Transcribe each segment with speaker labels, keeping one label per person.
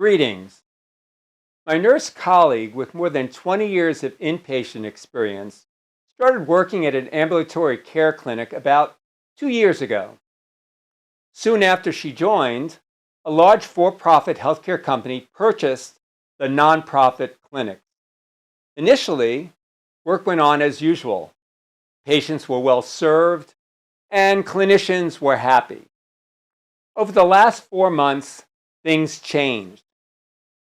Speaker 1: Greetings. My nurse colleague with more than 20 years of inpatient experience started working at an ambulatory care clinic about 2 years ago. Soon after she joined, a large for-profit healthcare company purchased the nonprofit clinic. Initially, work went on as usual. Patients were well served and clinicians were happy. Over the last 4 months, things changed.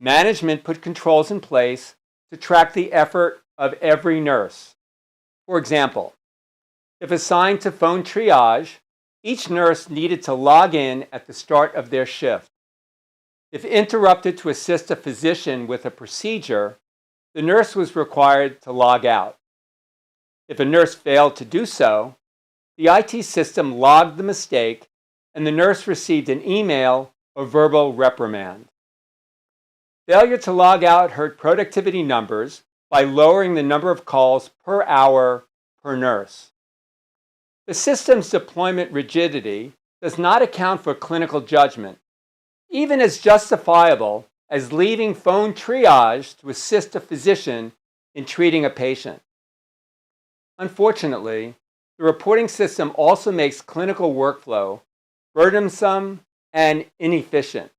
Speaker 1: Management put controls in place to track the effort of every nurse. For example, if assigned to phone triage, each nurse needed to log in at the start of their shift. If interrupted to assist a physician with a procedure, the nurse was required to log out. If a nurse failed to do so, the IT system logged the mistake and the nurse received an email or verbal reprimand. Failure to log out hurt productivity numbers by lowering the number of calls per hour per nurse. The system's deployment rigidity does not account for clinical judgment, even as justifiable as leaving phone triage to assist a physician in treating a patient. Unfortunately, the reporting system also makes clinical workflow burdensome and inefficient.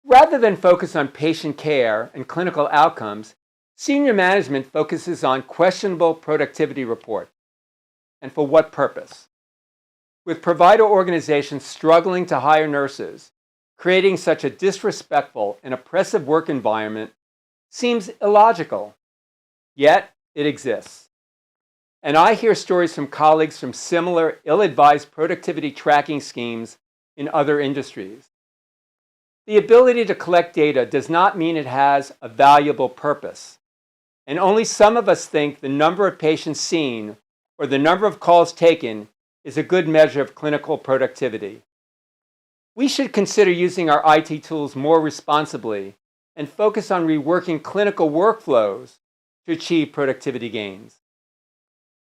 Speaker 1: Rather than focus on patient care and clinical outcomes, senior management focuses on questionable productivity reports. And for what purpose? With provider organizations struggling to hire nurses, creating such a disrespectful and oppressive work environment seems illogical. Yet, it exists. And I hear stories from colleagues from similar ill-advised productivity tracking schemes in other industries. The ability to collect data does not mean it has a valuable purpose, and only some of us think the number of patients seen or the number of calls taken is a good measure of clinical productivity. We should consider using our IT tools more responsibly and focus on reworking clinical workflows to achieve productivity gains.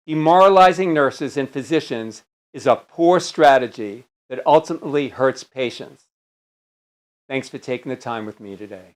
Speaker 1: Demoralizing nurses and physicians is a poor strategy that ultimately hurts patients. Thanks for taking the time with me today.